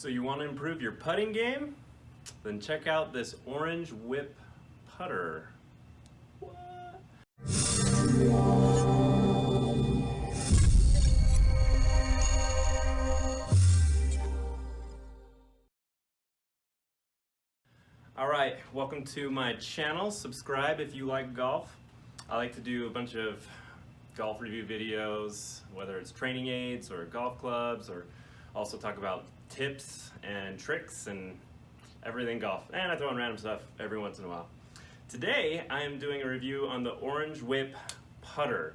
So you want to improve your putting game? Then check out this Orange Whip putter. What? Alright, welcome to my channel. Subscribe if you like golf. I like to do a bunch of golf review videos, whether it's training aids or golf clubs, or also talk about tips and tricks and everything golf. And I throw in random stuff every once in a while. Today I am doing a review on the Orange Whip putter.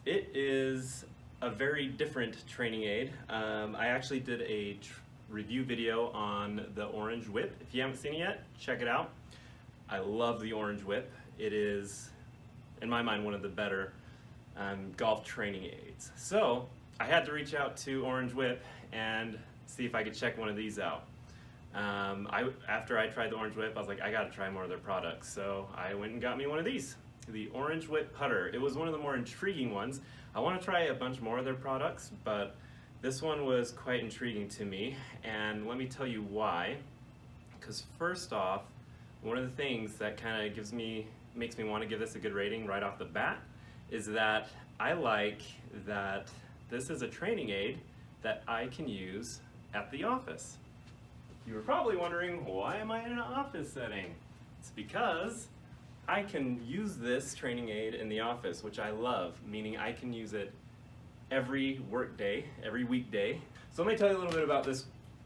It is a very different training aid. I actually did a review video on the Orange Whip. If you haven't seen it yet, check it out. I love the Orange Whip. It is, in my mind, one of the better golf training aids. So I had to reach out to Orange Whip and see if I could check one of these out. After I tried the Orange Whip, I was like, I gotta try more of their products. So I went and got me one of these, the Orange Whip putter. It was one of the more intriguing ones. I want to try a bunch more of their products, but this one was quite intriguing to me, and let me tell you why. Because first off, one of the things that kind of makes me want to give this a good rating right off the bat is that I like that this is a training aid that I can use at the office. You were probably wondering, why am I in an office setting? It's because I can use this training aid in the office, which I love, meaning I can use it every work day, every weekday. So let me tell you a little bit about this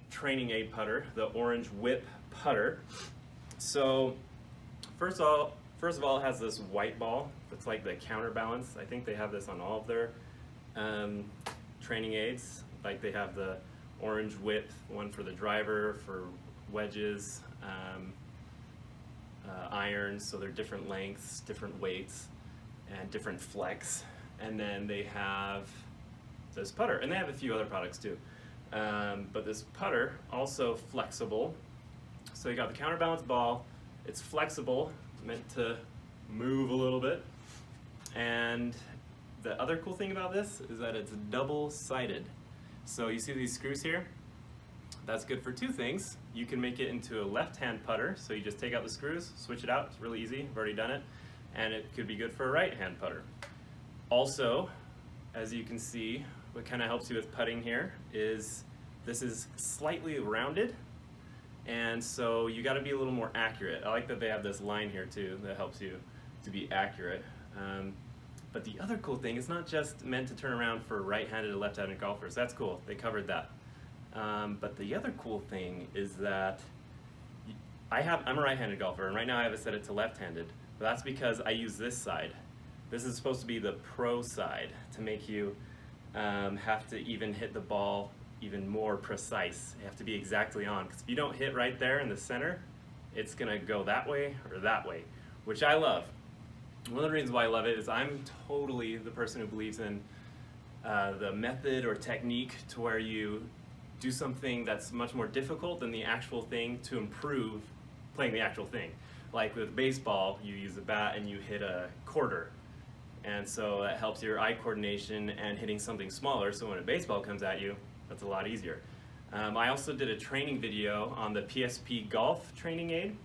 training aid putter, the Orange Whip putter. So first of all, it has this white ball that's like the counterbalance. I think they have this on all of their training aids. Like they have the Orange Whip, one for the driver, for wedges, irons, so they're different lengths, different weights, and different flex. And then they have this putter, and they have a few other products too. But this putter, also flexible. So you got the counterbalance ball, it's flexible, meant to move a little bit. And the other cool thing about this is that it's double-sided. So you see these screws here? That's good for two things. You can make it into a left-hand putter, so you just take out the screws, switch it out, it's really easy, I've already done it. And it could be good for a right-hand putter. Also, as you can see, what kind of helps you with putting here is this is slightly rounded, and so you got to be a little more accurate. I like that they have this line here too that helps you to be accurate. But the other cool thing, it's not just meant to turn around for right-handed or left-handed golfers. That's cool, they covered that. But the other cool thing is that I'm a right-handed golfer, and right now I have it set it to left-handed, but that's because I use this side. This is supposed to be the pro side to make you have to even hit the ball even more precise. You have to be exactly on, because if you don't hit right there in the center, it's gonna go that way or that way, which I love. One of the reasons why I love it is I'm totally the person who believes in the method or technique to where you do something that's much more difficult than the actual thing to improve playing the actual thing. Like with baseball, you use a bat and you hit a quarter. And so that helps your eye coordination and hitting something smaller, so when a baseball comes at you, that's a lot easier. I also did a training video on the PSP Golf training aid,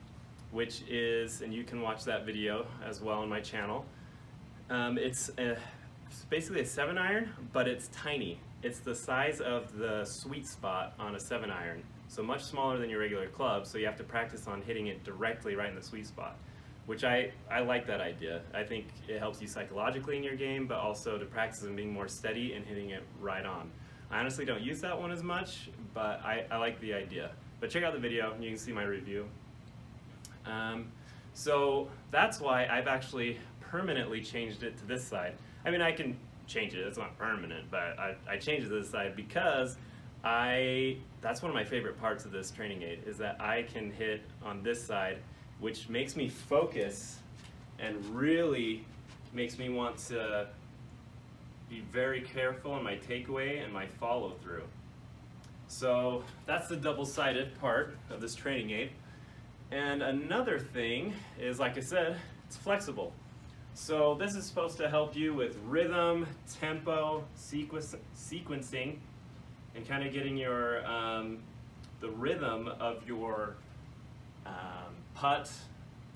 which is, and you can watch that video as well on my channel. It's basically a 7-iron, but it's tiny. It's the size of the sweet spot on a 7-iron, so much smaller than your regular club, so you have to practice on hitting it directly right in the sweet spot. Which I like that idea. I think it helps you psychologically in your game, but also to practice and being more steady and hitting it right on. I honestly don't use that one as much, but I like the idea. But check out the video and you can see my review. So that's why I've actually permanently changed it to this side. I mean, I can change it, it's not permanent, but I changed it to this side because that's one of my favorite parts of this training aid, is that I can hit on this side, which makes me focus and really makes me want to be very careful in my takeaway and my follow through. So that's the double-sided part of this training aid. And another thing is, like I said, it's flexible. So this is supposed to help you with rhythm, tempo, sequencing, and kind of getting your rhythm of your putt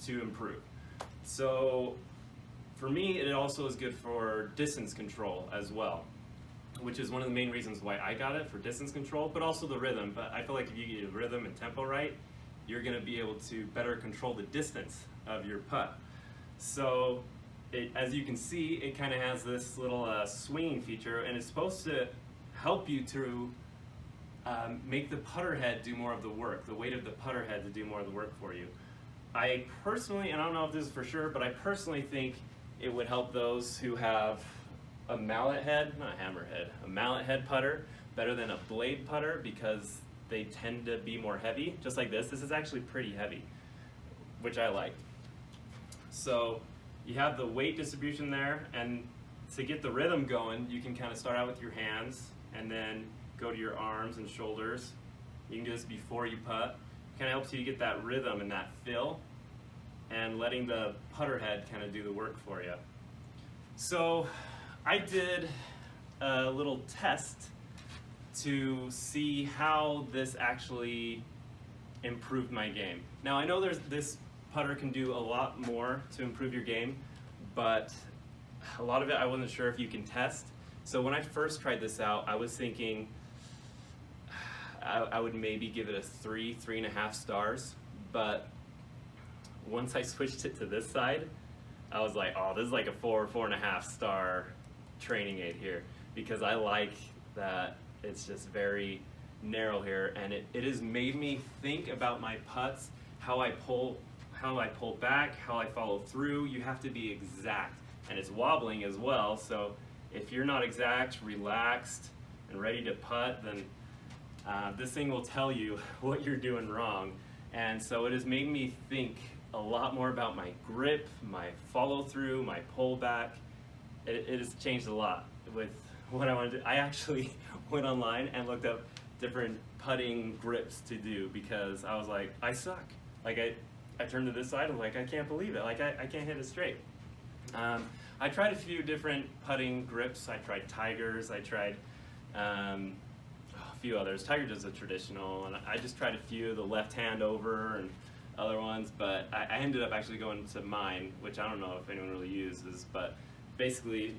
to improve. So for me, it also is good for distance control as well, which is one of the main reasons why I got it, for distance control, but also the rhythm. But I feel like if you get your rhythm and tempo right, you're going to be able to better control the distance of your putt. So as you can see, it kind of has this little swinging feature, and it's supposed to help you to make the putter head do more of the work, the weight of the putter head to do more of the work for you. I personally, and I don't know if this is for sure, but I personally think it would help those who have a mallet head, not a hammer head, a mallet head putter better than a blade putter, because they tend to be more heavy, just like this. This is actually pretty heavy, which I like. So you have the weight distribution there, and to get the rhythm going, you can kind of start out with your hands and then go to your arms and shoulders. You can do this before you putt. It kind of helps you to get that rhythm and that feel, and letting the putter head kind of do the work for you. So I did a little test to see how this actually improved my game. Now I know this putter can do a lot more to improve your game, but a lot of it I wasn't sure if you can test. So when I first tried this out, I was thinking I would maybe give it a 3.5 stars, but once I switched it to this side, I was like, oh, this is like a 4.5 star training aid here, because I like that it's just very narrow here, and it has made me think about my putts, how I pull back, how I follow through. You have to be exact, and it's wobbling as well, so if you're not exact, relaxed, and ready to putt, then this thing will tell you what you're doing wrong. And so it has made me think a lot more about my grip, my follow through, my pullback. It has changed a lot with what I want to do. I actually went online and looked up different putting grips to do, because I was like, I suck. Like I turned to this side, I'm like, I can't believe it. Like I can't hit it straight. I tried a few different putting grips. I tried Tiger's, I tried a few others. Tiger does a traditional, and I just tried a few, the left hand over and other ones, but I ended up actually going to mine, which I don't know if anyone really uses, but basically,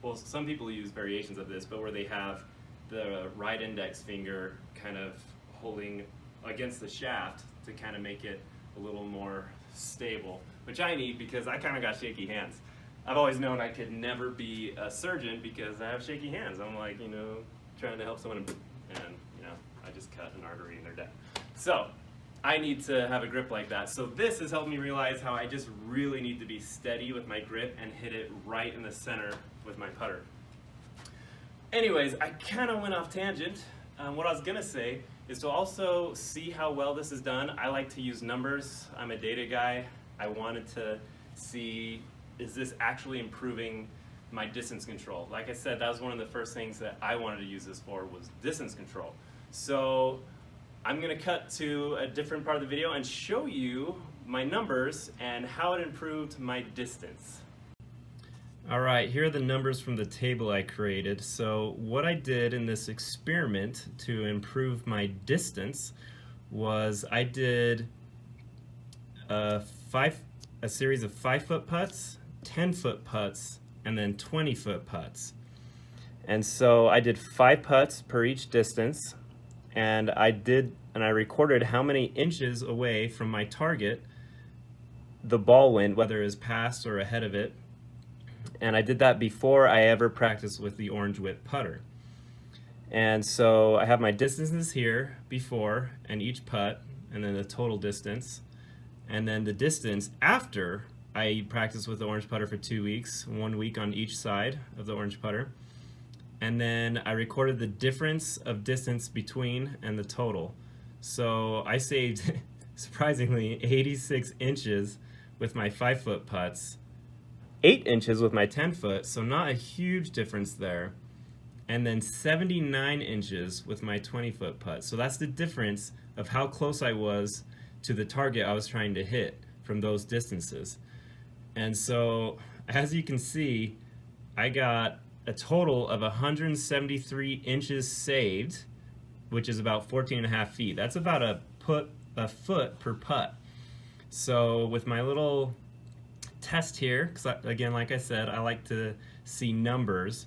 well, some people use variations of this, but where they have the right index finger kind of holding against the shaft to kind of make it a little more stable, which I need because I kind of got shaky hands. I've always known I could never be a surgeon because I have shaky hands. I'm like, trying to help someone, and I just cut an artery and they're dead. So I need to have a grip like that. So this has helped me realize how I just really need to be steady with my grip and hit it right in the center with my putter. Anyways, I kind of went off tangent. What I was gonna say is to also see how well this is done. I like to use numbers. I'm a data guy. I wanted to see, is this actually improving my distance control? Like I said, that was one of the first things that I wanted to use this for, was distance control. So I'm gonna cut to a different part of the video and show you my numbers and how it improved my distance. All right, here are the numbers from the table I created. So what I did in this experiment to improve my distance was I did a series of 5-foot putts, 10-foot putts, and then 20-foot putts. And so I did 5 putts per each distance, and I recorded how many inches away from my target the ball went, whether it was past or ahead of it. And I did that before I ever practiced with the Orange Whip putter. And so I have my distances here before and each putt, and then the total distance, and then the distance after I practiced with the orange putter for 2 weeks, 1 week on each side of the orange putter. And then I recorded the difference of distance between and the total. So I saved, surprisingly, 86 inches with my 5-foot putts, 8 inches with my 10-foot, so not a huge difference there, and then 79 inches with my 20-foot putt. So that's the difference of how close I was to the target I was trying to hit from those distances. And so, as you can see, I got a total of 173 inches saved which is about 14.5 feet. That's about a foot per putt. So with my little test here, because again, like I said, I like to see numbers,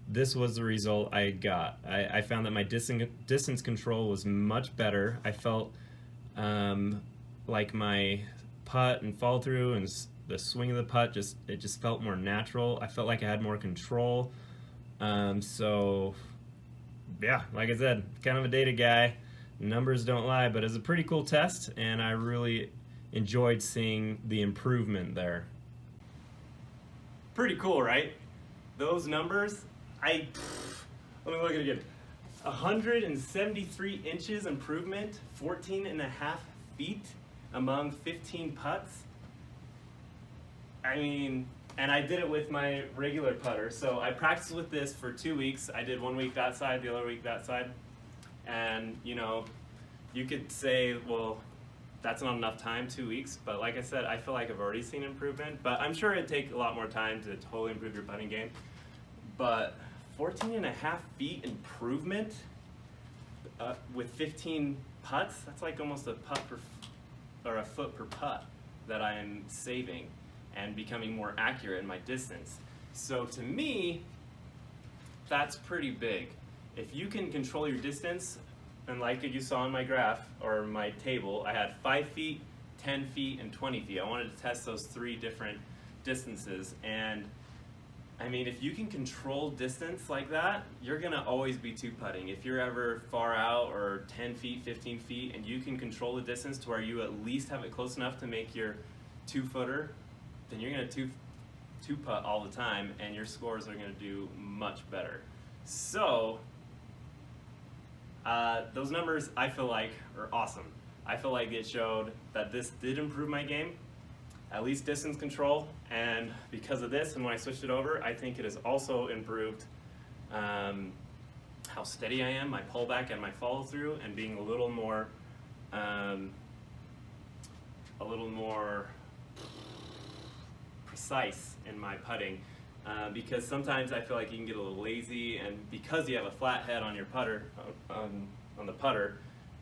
this was the result I got. I found that my distance control was much better. I felt like my putt and fall through and the swing of the putt just felt more natural. I felt like I had more control. So yeah, like I said, kind of a data guy. Numbers don't lie, but it's a pretty cool test, and I really enjoyed seeing the improvement there. Pretty cool, right? Those numbers, let me look at it again. 173 inches improvement, 14.5 feet among 15 putts. I mean, and I did it with my regular putter. So I practiced with this for 2 weeks. I did 1 week that side, the other week that side. And you know, you could say, well, that's not enough time, 2 weeks. But like I said, I feel like I've already seen improvement. But I'm sure it'd take a lot more time to totally improve your putting game. But 14.5 feet improvement with 15 putts, that's like almost a foot per putt that I'm saving and becoming more accurate in my distance. So to me, that's pretty big. If you can control your distance, and like you saw on my graph or my table, I had 5 feet, 10 feet, and 20 feet. I wanted to test those 3 different distances. And I mean, if you can control distance like that, you're gonna always be two-putting. If you're ever far out or 10 feet, 15 feet, and you can control the distance to where you at least have it close enough to make your 2-footer, then you're gonna two-putt all the time, and your scores are gonna do much better. So, those numbers I feel like are awesome. I feel like it showed that this did improve my game, at least distance control, and because of this and when I switched it over, I think it has also improved how steady I am, my pullback and my follow through, and being a little more precise in my putting, because sometimes I feel like you can get a little lazy, and because you have a flat head on your putter, on the putter,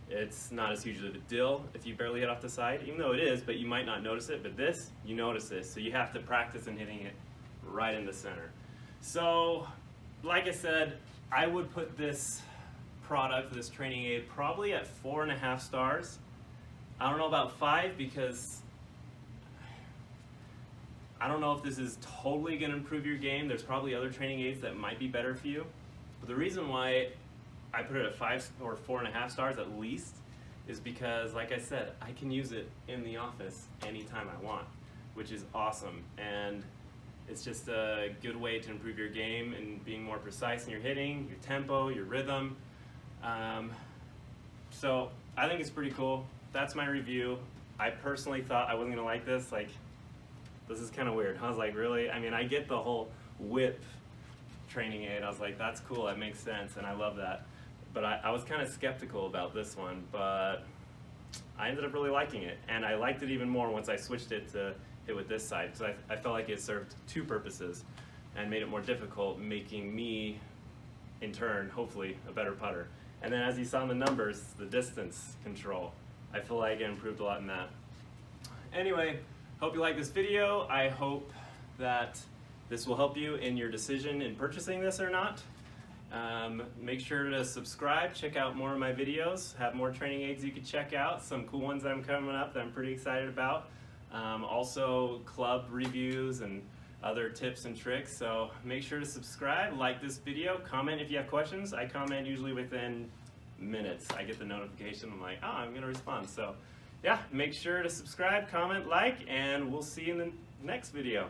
it's not as huge of a deal if you barely hit off the side, even though it is, but you might not notice it. But this, you notice this, so you have to practice in hitting it right in the center. So, like I said, I would put this product, this training aid, probably at 4.5 stars. I don't know about 5 because I don't know if this is totally going to improve your game. There's probably other training aids that might be better for you. But the reason why I put it at 5 or 4.5 stars at least is because, like I said, I can use it in the office anytime I want, which is awesome. And it's just a good way to improve your game and being more precise in your hitting, your tempo, your rhythm. So I think it's pretty cool. That's my review. I personally thought I wasn't gonna like this. Like, this is kind of weird. I was like, really? I mean, I get the whole whip training aid. I was like, that's cool, that makes sense, and I love that. But I was kind of skeptical about this one, but I ended up really liking it. And I liked it even more once I switched it to hit with this side, because I felt like it served 2 purposes and made it more difficult, making me, in turn, hopefully, a better putter. And then as you saw in the numbers, the distance control, I feel like it improved a lot in that. Anyway, hope you like this video. I hope that this will help you in your decision in purchasing this or not. Make sure to subscribe, check out more of my videos, have more training aids you can check out, some cool ones that I'm coming up that I'm pretty excited about. Also club reviews and other tips and tricks, so make sure to subscribe, like this video, comment if you have questions. I comment usually within minutes. I get the notification, I'm like, oh, I'm gonna respond. So yeah, make sure to subscribe, comment, like, and we'll see you in the next video.